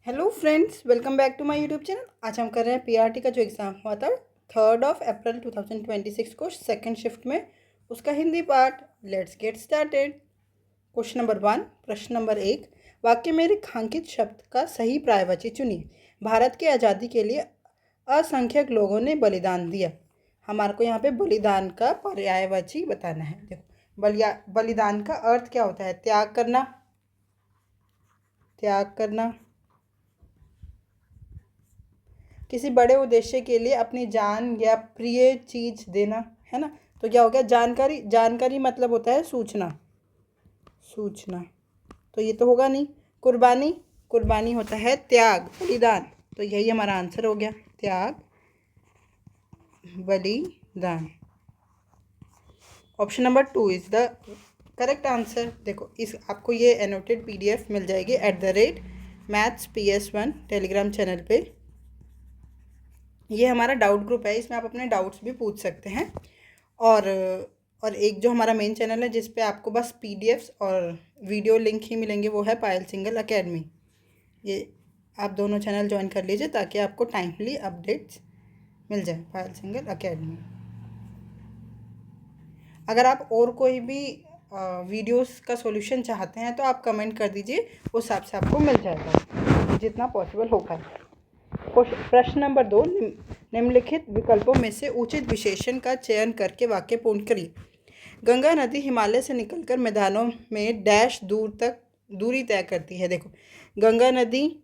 Hello friends, welcome back to my YouTube channel. आज हम कर रहे हैं पीआरटी का जो एग्ज़ाम हुआ था 3 अप्रैल 2026 को सेकंड शिफ्ट में, उसका Hindi part. Let's get started. Question number 1, प्रश्न नंबर 1। वाक्य में रेखांकित शब्द का सही पर्यायवाची चुनिए। भारत की आज़ादी के लिए असंख्यक लोगों ने बलिदान दिया। हमारे को यहाँ पे बलिदान का पर्यायवाची बताना है। देखो, बलिदान का अर्थ क्या होता है? त्याग करना, त्याग करना, किसी बड़े उद्देश्य के लिए अपनी जान या प्रिय चीज देना, है ना। तो क्या हो गया? जानकारी। जानकारी मतलब होता है सूचना, सूचना। तो ये तो होगा नहीं। कुर्बानी, कुर्बानी होता है त्याग, बलिदान। तो यही हमारा आंसर हो गया, त्याग, बलिदान। Option number 2 is the correct answer. देखो, इस आपको ये एनोटेड पीडीएफ मिल जाएगी @mathsps1 टेलीग्राम चैनल पे। ये हमारा डाउट ग्रुप है, इसमें आप अपने डाउट्स भी पूछ सकते हैं। और एक जो हमारा मेन चैनल है जिस पे आपको बस पीडीएफ्स और वीडियो लिंक ही मिलेंगे, वो है पायल सिंगल एकेडमी। ये आप दोनों चैनल ज्वाइन कर लीजिए ताकि आपको टाइमली अपडेट्स मिल जाए। पायल सिंगल एकेडमी। अगर आप और कोई भी वीडियोस का सॉल्यूशन चाहते हैं तो आप कमेंट कर दीजिए, उस हिसाब से आपको मिल जाएगा जितना पॉसिबल हो पाए। प्रश्न नंबर 2, निम्नलिखित विकल्पों में से उचित विशेषण का चयन करके वाक्य पूर्ण करिए। गंगा नदी हिमालय से निकलकर मैदानों में डैश दूरी तय करती है। देखो, गंगा नदी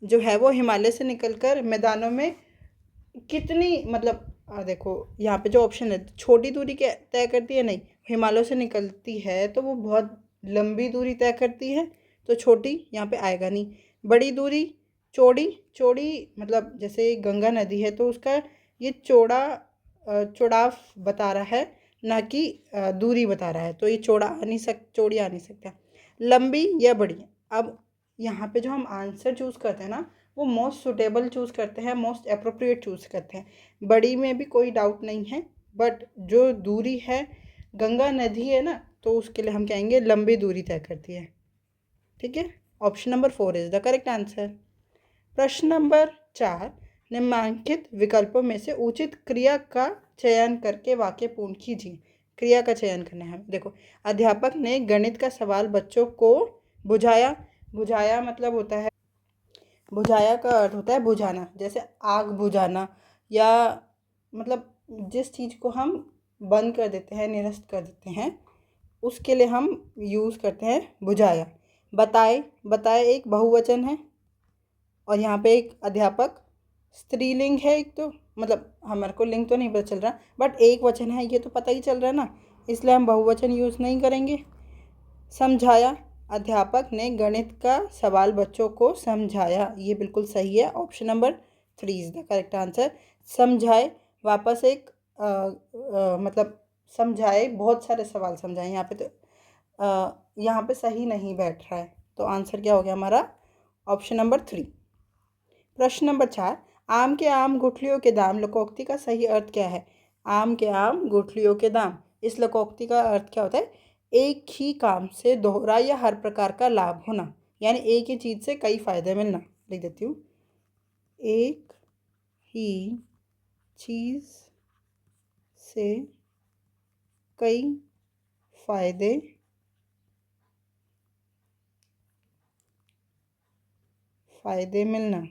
जो है वो हिमालय से निकलकर मैदानों में कितनी, मतलब देखो यहाँ पे जो ऑप्शन है, छोटी दूरी के तय करती है, नहीं, हिमालय से निकलती है तो वो बहुत लंबी दूरी तय करती है, तो छोटी यहाँ पे आएगा नहीं। बड़ी दूरी, चौड़ी, चौड़ी मतलब जैसे गंगा नदी है तो उसका ये चौड़ाव बता रहा है, ना कि दूरी बता रहा है, तो ये चौड़ी आ नहीं सकता। लंबी या बड़ी। अब यहाँ पे जो हम आंसर चूज़ करते हैं ना, वो मोस्ट सुटेबल चूज़ करते हैं, मोस्ट अप्रोप्रिएट चूज़ करते हैं। बड़ी में भी कोई डाउट नहीं है, बट जो दूरी है, गंगा नदी है ना, तो उसके लिए हम कहेंगे लंबी दूरी तय करती है। ठीक है, option number 4 is the correct answer. प्रश्न नंबर 4, निम्नलिखित विकल्पों में से उचित क्रिया का चयन करके वाक्य पूर्ण कीजिए। क्रिया का चयन करना है। देखो, अध्यापक ने गणित का सवाल बच्चों को बुझाया। बुझाया मतलब होता है, बुझाया का अर्थ होता है बुझाना, जैसे आग बुझाना, या मतलब जिस चीज़ को हम बंद कर देते हैं, निरस्त कर देते हैं, उसके लिए हम यूज़ करते हैं बुझाया। बताए, बताए एक बहुवचन है, और यहाँ पे एक अध्यापक स्त्रीलिंग है एक, तो मतलब हमारे को लिंग तो नहीं पता चल रहा, बट एक वचन है ये तो पता ही चल रहा है ना, इसलिए हम बहुवचन यूज़ नहीं करेंगे। समझाया, अध्यापक ने गणित का सवाल बच्चों को समझाया, ये बिल्कुल सही है। Option number 3 is the correct answer. समझाए, वापस एक मतलब समझाए, बहुत सारे सवाल समझाए, यहाँ पे तो यहाँ पे सही नहीं बैठ रहा है, तो आंसर क्या हो गया हमारा? Option number 3। प्रश्न नंबर 4, आम के आम गुठलियों के दाम लोकोक्ति का सही अर्थ क्या है? आम के आम गुठलियों के दाम, इस लोकोक्ति का अर्थ क्या होता है? एक ही काम से दोहरा या हर प्रकार का लाभ होना, यानी एक ही चीज़ से कई फायदे मिलना। लिख देती हूँ, एक ही चीज़ से कई फायदे मिलना।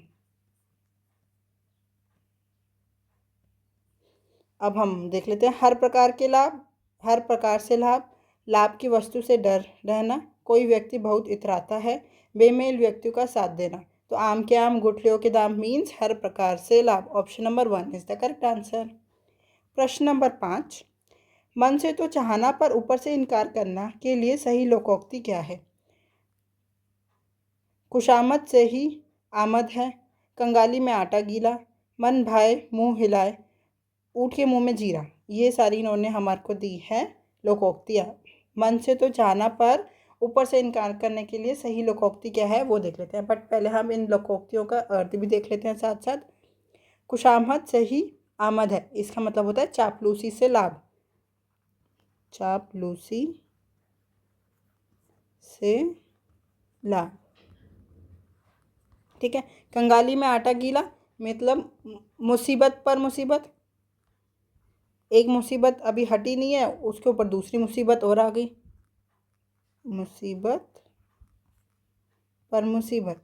अब हम देख लेते हैं, हर प्रकार के लाभ, हर प्रकार से लाभ, लाभ की वस्तु से डर रहना, कोई व्यक्ति बहुत इतराता है, बेमेल व्यक्तियों का साथ देना। तो आम के आम गुठलियों के दाम मीन्स हर प्रकार से लाभ। Option number 1 is the correct answer. प्रश्न नंबर 5, मन से तो चाहना पर ऊपर से इनकार करना के लिए सही लोकोक्ति क्या है? खुशामद से ही आमद है, कंगाली में आटा गीला, मन भाए मुंह हिलाए, ऊँट के मुंह में जीरा। ये सारी इन्होंने हमारे को दी है लोकोक्तियाँ। मन से तो चाहना पर ऊपर से इनकार करने के लिए सही लोकोक्ति क्या है वो देख लेते हैं, बट पहले हम इन लोकोक्तियों का अर्थ भी देख लेते हैं साथ साथ। खुशामद से ही आमद है, इसका मतलब होता है चापलूसी से लाभ, चापलूसी से लाभ। ठीक है। कंगाली में आटा गीला मतलब मुसीबत पर मुसीबत, एक मुसीबत अभी हटी नहीं है, उसके ऊपर दूसरी मुसीबत और आ गई, मुसीबत पर मुसीबत।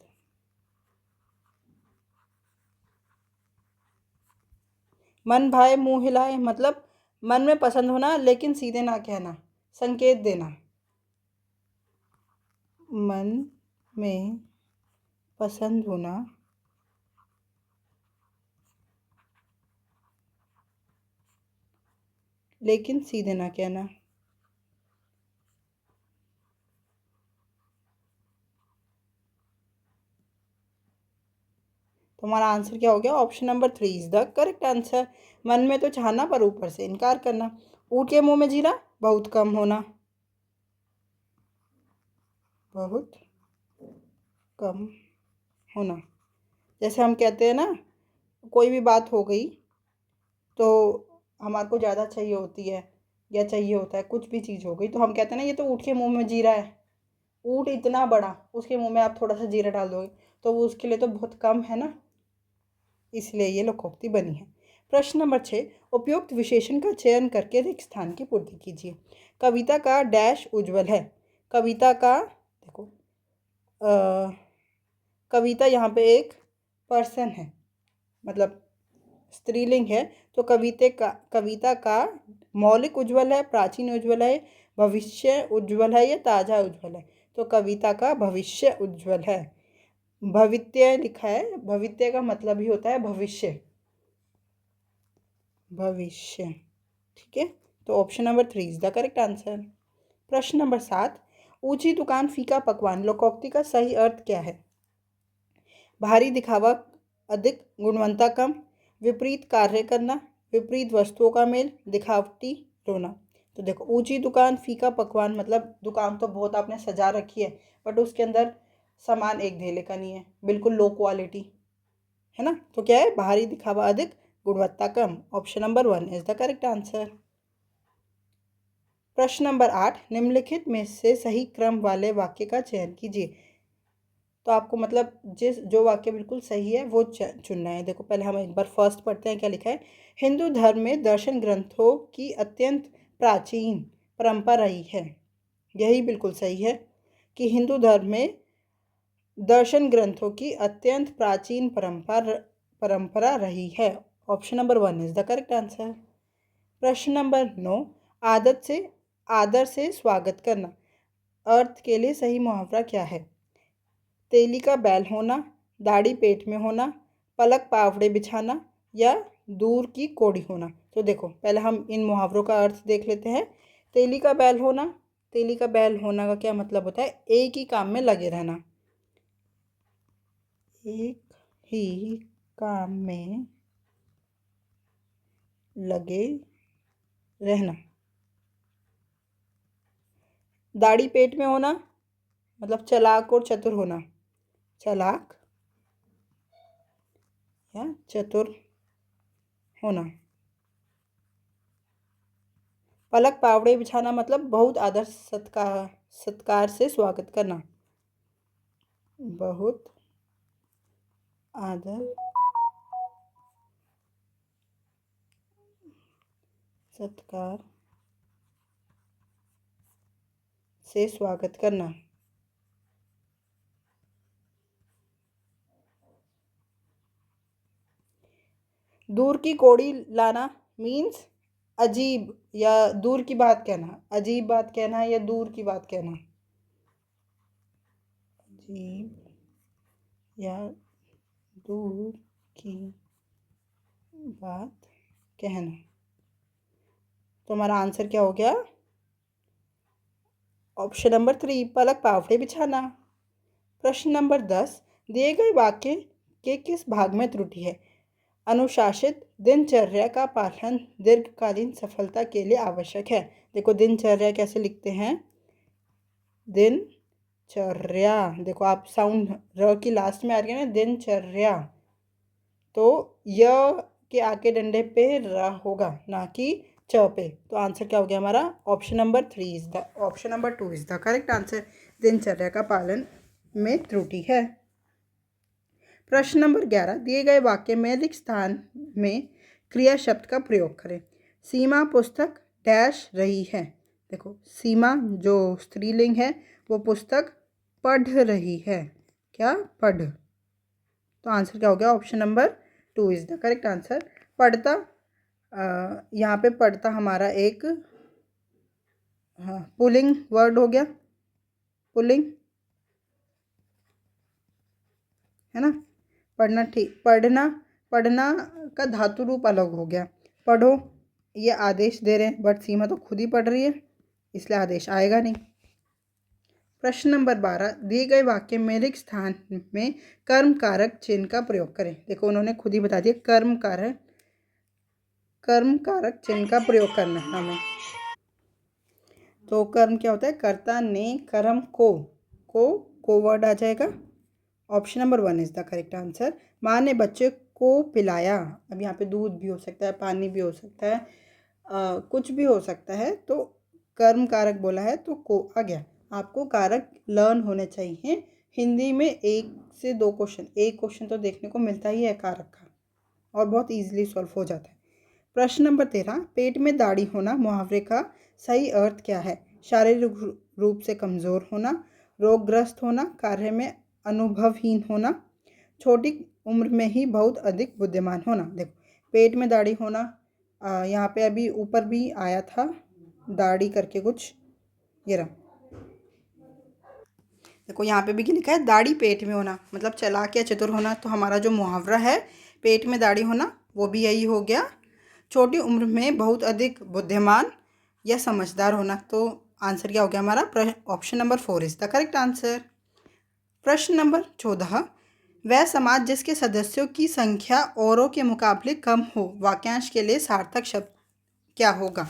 मन भाए मुंह हिलाए मतलब मन में पसंद होना लेकिन सीधे ना कहना, संकेत देना। मन में पसंद होना लेकिन सीधे ना कहना। तो हमारा आंसर क्या हो गया? Option number 3 is the correct answer. मन में तो चाहना पर ऊपर से इनकार करना। ऊँट के मुंह में जीरा बहुत कम होना, बहुत कम होना। जैसे हम कहते हैं ना, कोई भी बात हो गई तो हमारे को ज़्यादा चाहिए होती है या चाहिए होता है, कुछ भी चीज़ हो गई तो हम कहते हैं ना ये तो ऊँट के मुंह में जीरा है। ऊँट इतना बड़ा, उसके मुंह में आप थोड़ा सा जीरा डाल दोगे तो वो उसके लिए तो बहुत कम है ना, इसलिए ये लोकोक्ति बनी है। प्रश्न नंबर 6, उपयुक्त विशेषण का चयन करके रिक्त स्थान की पूर्ति कीजिए। कविता का डैश उज्जवल है। कविता का देखो, कविता यहाँ पे एक पर्सन है, मतलब स्त्रीलिंग है। तो कविता का मौलिक उज्जवल है, प्राचीन उज्जवल है, भविष्य उज्जवल है या ताजा उज्जवल है? तो कविता का भविष्य उज्जवल है। भवित्य लिखा है, भवित्य का मतलब ही होता है भविष्य, भविष्य। ठीक है, तो option number 3 is the correct answer. प्रश्न नंबर 7, ऊंची दुकान फीका पकवान लोकोक्ति का सही अर्थ क्या है? भारी दिखावा अधिक, गुणवत्ता कम, विपरीत कार्य करना, विपरीत वस्तुओं का मेल, दिखावटी रोना। तो देखो, ऊंची दुकान फीका पकवान मतलब दुकान तो बहुत आपने सजा रखी है बट उसके अंदर सामान एक धेले का नहीं है, बिल्कुल लो क्वालिटी है ना। तो क्या है? भारी दिखावा अधिक, गुणवत्ता कम। Option number 1 is the correct answer. प्रश्न नंबर 8, निम्नलिखित में से सही क्रम वाले वाक्य का चयन कीजिए। तो आपको मतलब जो वाक्य बिल्कुल सही है वो चुनना है। देखो, पहले हम एक बार फर्स्ट पढ़ते हैं, क्या लिखा है? हिंदू धर्म में दर्शन ग्रंथों की अत्यंत प्राचीन परंपरा रही है। यही बिल्कुल सही है कि हिंदू धर्म में दर्शन ग्रंथों की अत्यंत प्राचीन परंपरा रही है। Option number 1 is the correct answer. प्रश्न नंबर 9, आदर से स्वागत करना अर्थ के लिए सही मुहावरा क्या है? तेली का बैल होना, दाढ़ी पेट में होना, पलक पावड़े बिछाना या दूर की कोड़ी होना। तो देखो, पहले हम इन मुहावरों का अर्थ देख लेते हैं। तेली का बैल होना, तेली का बैल होना का क्या मतलब होता है? एक ही काम में लगे रहना, एक ही काम में लगे रहना। दाढ़ी पेट में होना मतलब चालाक और चतुर होना, चालाक या चतुर होना। पलक पावड़े बिछाना मतलब बहुत आदर सत्कार से स्वागत करना, बहुत आदर सत्कार से स्वागत करना। दूर की कोड़ी लाना मीन्स अजीब या दूर की बात कहना, अजीब बात कहना या दूर की बात कहना, अजीब या दूर की बात कहना। तो हमारा आंसर क्या हो गया? ऑप्शन नंबर 3, पलक पावड़े बिछाना। प्रश्न नंबर 10, दिए गए वाक्य के किस भाग में त्रुटि है? अनुशासित दिनचर्या का पालन दीर्घकालीन सफलता के लिए आवश्यक है। देखो, दिनचर्या कैसे लिखते हैं? दिनचर्या, देखो आप साउंड र की लास्ट में आ रही है ना, दिनचर्या। तो य के आगे डंडे पे र होगा, ना कि च पे। तो आंसर क्या हो गया हमारा? Option number 3 is the option number 2 is the correct answer. दिनचर्या का पालन में त्रुटि है। प्रश्न नंबर 11, दिए गए वाक्य में रिक्त स्थान में क्रिया शब्द का प्रयोग करें। सीमा पुस्तक डैश रही है। देखो, सीमा जो स्त्रीलिंग है वो पुस्तक पढ़ रही है। क्या? पढ़। तो आंसर क्या हो गया? Option number 2 is the correct answer. पढ़ता, यहाँ पे पढ़ता हमारा एक पुलिंग वर्ड हो गया, पुलिंग है ना। पढ़ना, ठीक, पढ़ना, पढ़ना का धातु रूप अलग हो गया। पढ़ो ये आदेश दे रहे हैं, बट सीमा तो खुद ही पढ़ रही है, इसलिए आदेश आएगा नहीं। प्रश्न नंबर 12, दिए गए वाक्य में रिक्त स्थान में कर्म कारक चिन्ह का प्रयोग करें। देखो, उन्होंने खुद ही बता दिया, कर्म कारक चिन्ह का प्रयोग करना है हमें। तो कर्म क्या होता है? कर्ता ने कर्म को वर्ड आ जाएगा। Option number 1 is the correct answer. माँ ने बच्चे को पिलाया। अब यहाँ पे दूध भी हो सकता है, पानी भी हो सकता है, कुछ भी हो सकता है। तो कर्म कारक बोला है तो को आ गया। आपको कारक लर्न होने चाहिए। हिंदी में 1 से 2 क्वेश्चन, एक क्वेश्चन तो देखने को मिलता ही है कारक का, और बहुत ईजिली सॉल्व हो जाता है। प्रश्न नंबर 13, पेट में दाढ़ी होना मुहावरे का सही अर्थ क्या है? शारीरिक रूप से कमज़ोर होना, रोगग्रस्त होना, कार्य में अनुभवहीन होना, छोटी उम्र में ही बहुत अधिक बुद्धिमान होना। देखो, पेट में दाढ़ी होना, यहाँ पे अभी ऊपर भी आया था दाढ़ी करके कुछ, ये रहा। देखो, यहाँ पे भी लिखा है दाढ़ी पेट में होना, मतलब चालाक या चतुर होना। तो हमारा जो मुहावरा है पेट में दाढ़ी होना, वो भी यही हो गया। छोटी उम्र में बहुत अधिक बुद्धिमान या समझदार होना। तो आंसर क्या हो गया हमारा? Option number 4 is the correct answer. प्रश्न नंबर 14, वह समाज जिसके सदस्यों की संख्या औरों के मुकाबले कम हो, वाक्यांश के लिए सार्थक शब्द क्या होगा?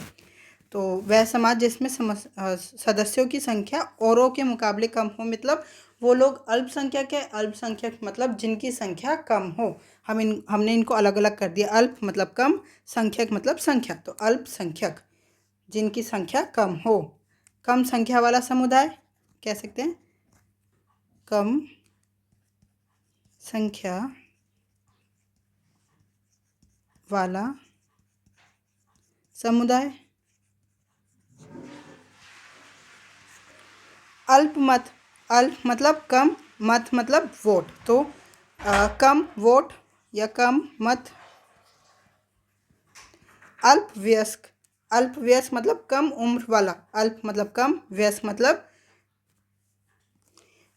तो वह समाज जिसमें सदस्यों की संख्या औरों के मुकाबले कम हो, मतलब वो लोग अल्पसंख्यक है। अल्पसंख्यक मतलब जिनकी संख्या कम हो। हमने इनको अलग अलग कर दिया। अल्प मतलब कम, संख्यक मतलब संख्या। तो अल्पसंख्यक जिनकी संख्या कम हो, कम संख्या वाला समुदाय कह सकते हैं, कम संख्या वाला समुदाय। अल्पमत, अल्प मतलब कम, मत मतलब वोट। तो कम वोट या कम मत। अल्पवयस्क, अल्पवयस्क मतलब कम उम्र वाला। अल्प मतलब कम, वयस्क मतलब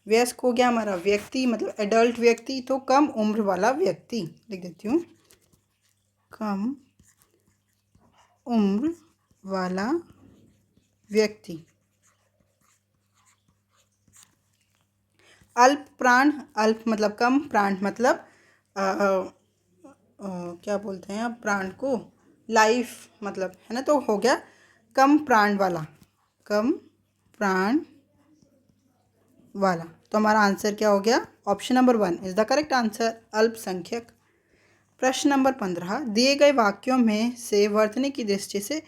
वयस्क हो गया हमारा व्यक्ति, मतलब एडल्ट व्यक्ति। तो कम उम्र वाला व्यक्ति लिख देती हूँ, कम उम्र वाला व्यक्ति। अल्प प्राण, अल्प मतलब कम, प्राण मतलब क्या बोलते हैं अब प्राण को? लाइफ मतलब, है ना। तो हो गया कम प्राण वाला, कम प्राण वाला। तो हमारा आंसर क्या हो गया? Option number 1 is the correct answer, अल्पसंख्यक। प्रश्न नंबर 15, दिए गए वाक्यों में से वर्तनी की दृष्टि से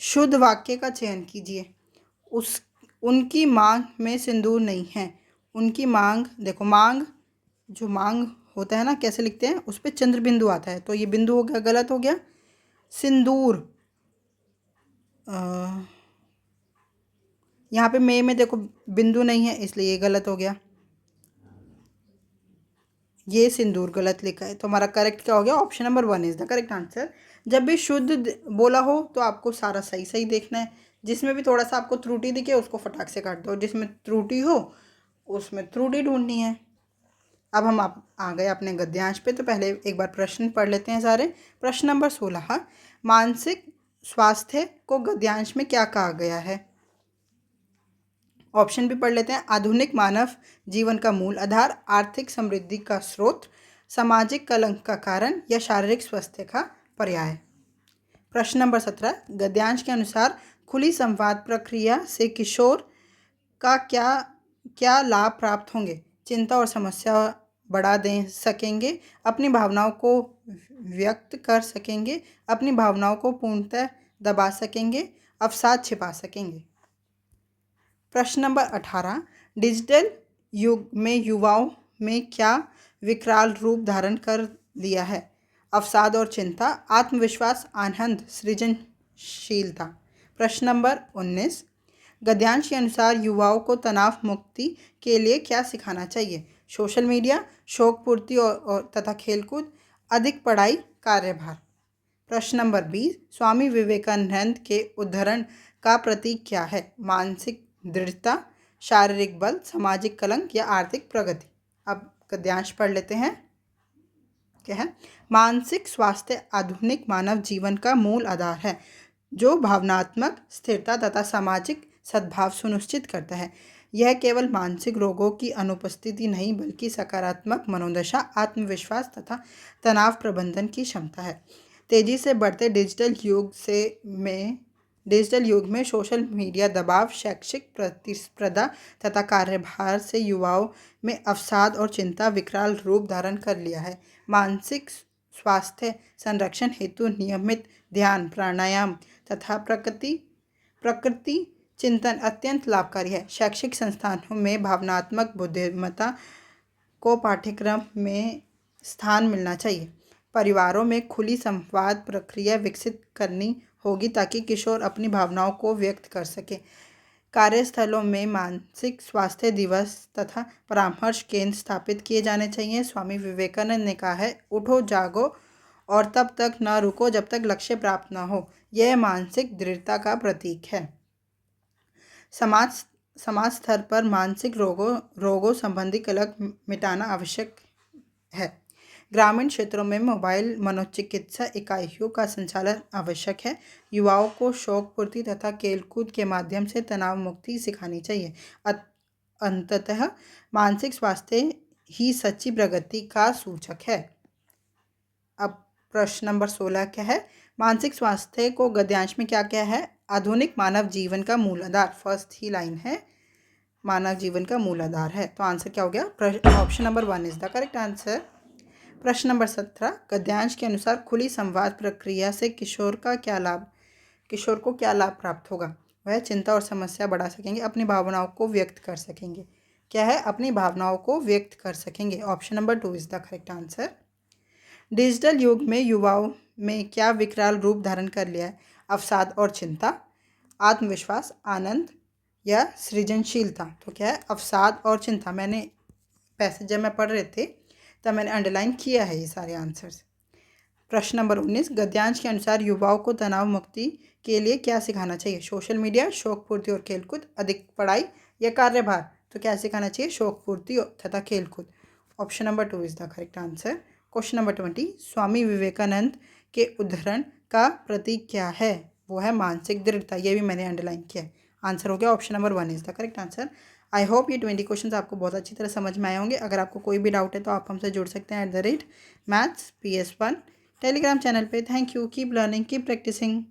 शुद्ध वाक्य का चयन कीजिए। उनकी मांग में सिंदूर नहीं है। उनकी मांग, देखो मांग, जो मांग होता है ना, कैसे लिखते हैं? उस पर चंद्र बिंदु आता है, तो ये बिंदु हो गया, गलत हो गया। सिंदूर, यहाँ पे में देखो बिंदु नहीं है, इसलिए ये गलत हो गया। ये सिंदूर गलत लिखा है। तो हमारा करेक्ट क्या हो गया? Option number 1 is the correct answer. जब भी शुद्ध बोला हो तो आपको सारा सही सही देखना है। जिसमें भी थोड़ा सा आपको त्रुटि दिखे उसको फटाक से काट दो, जिसमें त्रुटि हो उसमें त्रुटि ढूंढनी है। अब हम आप आ गए अपने गद्यांश पे। तो पहले एक बार प्रश्न पढ़ लेते हैं सारे। प्रश्न नंबर 16, मानसिक स्वास्थ्य को गद्यांश में क्या कहा गया है? ऑप्शन भी पढ़ लेते हैं। आधुनिक मानव जीवन का मूल आधार, आर्थिक समृद्धि का स्रोत, सामाजिक कलंक का कारण, या शारीरिक स्वास्थ्य का पर्याय। प्रश्न नंबर 17, गद्यांश के अनुसार खुली संवाद प्रक्रिया से किशोर का क्या क्या लाभ प्राप्त होंगे? चिंता और समस्या बढ़ा दे सकेंगे, अपनी भावनाओं को व्यक्त कर सकेंगे, अपनी भावनाओं को पूर्णतः दबा सकेंगे, अवसाद छिपा सकेंगे। प्रश्न नंबर 18, डिजिटल युग में युवाओं में क्या विकराल रूप धारण कर लिया है? अवसाद और चिंता, आत्मविश्वास, आनंद, सृजनशीलता। प्रश्न नंबर 19, गद्यांश के अनुसार युवाओं को तनाव मुक्ति के लिए क्या सिखाना चाहिए? सोशल मीडिया, शौक पूर्ति और तथा खेलकूद, अधिक पढ़ाई, कार्यभार। प्रश्न नंबर 20, स्वामी विवेकानंद के उद्धरण का प्रतीक क्या है? मानसिक दृढ़ता, शारीरिक बल, सामाजिक कलंक या आर्थिक प्रगति। अब गद्यांश पढ़ लेते हैं। क्या है? मानसिक स्वास्थ्य आधुनिक मानव जीवन का मूल आधार है, जो भावनात्मक स्थिरता तथा सामाजिक सद्भाव सुनिश्चित करता है। यह केवल मानसिक रोगों की अनुपस्थिति नहीं, बल्कि सकारात्मक मनोदशा, आत्मविश्वास तथा तनाव प्रबंधन की क्षमता है। तेजी से बढ़ते डिजिटल युग में सोशल मीडिया दबाव, शैक्षिक प्रतिस्पर्धा तथा कार्यभार से युवाओं में अवसाद और चिंता विकराल रूप धारण कर लिया है। मानसिक स्वास्थ्य संरक्षण हेतु नियमित ध्यान, प्राणायाम तथा प्रकृति चिंतन अत्यंत लाभकारी है। शैक्षिक संस्थानों में भावनात्मक बुद्धिमत्ता को पाठ्यक्रम में स्थान मिलना चाहिए। परिवारों में खुली संवाद प्रक्रिया विकसित करनी होगी ताकि किशोर अपनी भावनाओं को व्यक्त कर सके। कार्यस्थलों में मानसिक स्वास्थ्य दिवस तथा परामर्श केंद्र स्थापित किए जाने चाहिए। स्वामी विवेकानंद ने कहा है, उठो जागो और तब तक न रुको जब तक लक्ष्य प्राप्त न हो। यह मानसिक दृढ़ता का प्रतीक है। समाज स्तर पर मानसिक रोगों संबंधी कलंक मिटाना आवश्यक है। ग्रामीण क्षेत्रों में मोबाइल मनोचिकित्सा इकाइयों का संचालन आवश्यक है। युवाओं को शौक पूर्ति तथा खेलकूद के माध्यम से तनाव मुक्ति सिखानी चाहिए। अंततः मानसिक स्वास्थ्य ही सच्ची प्रगति का सूचक है। अब प्रश्न नंबर 16 क्या है? मानसिक स्वास्थ्य को गद्यांश में क्या क्या है? आधुनिक मानव जीवन का मूल आधार। फर्स्ट ही लाइन है, मानव जीवन का मूल आधार है। तो आंसर क्या हो गया? Option number 1 is the correct answer. प्रश्न नंबर 17, गद्यांश के अनुसार खुली संवाद प्रक्रिया से किशोर को क्या लाभ प्राप्त होगा? वह चिंता और समस्या बढ़ा सकेंगे, अपनी भावनाओं को व्यक्त कर सकेंगे। क्या है? अपनी भावनाओं को व्यक्त कर सकेंगे। Option number 2 is the correct answer. Digital युग में युवाओं में क्या विकराल रूप धारण कर लिया है? अवसाद और चिंता, आत्मविश्वास, आनंद या सृजनशीलता। तो क्या है? अवसाद और चिंता। मैंने पैसेज जब मैं पढ़ रहे थे तब मैंने अंडरलाइन किया है ये सारे आंसर्स। प्रश्न नंबर 19, गद्यांश के अनुसार युवाओं को तनाव मुक्ति के लिए क्या सिखाना चाहिए? सोशल मीडिया, शौक पूर्ति और खेलकूद, अधिक पढ़ाई या कार्यभार। तो क्या सिखाना चाहिए? शौक पूर्ति तथा खेलकूद। Option number 2 is the correct answer. Question number 20, Swami Vivekananda के उद्धरण का प्रतीक क्या है? वो है मानसिक दृढ़ता। ये भी मैंने अंडरलाइन किया है। आंसर हो गया option number 1 is the correct answer. I hope ये 20 क्वेश्चन आपको बहुत अच्छी तरह समझ में आए होंगे। अगर आपको कोई भी डाउट है तो आप हमसे जुड़ सकते हैं @mathspS1 टेलीग्राम चैनल पे। Thank you. Keep learning, keep practising.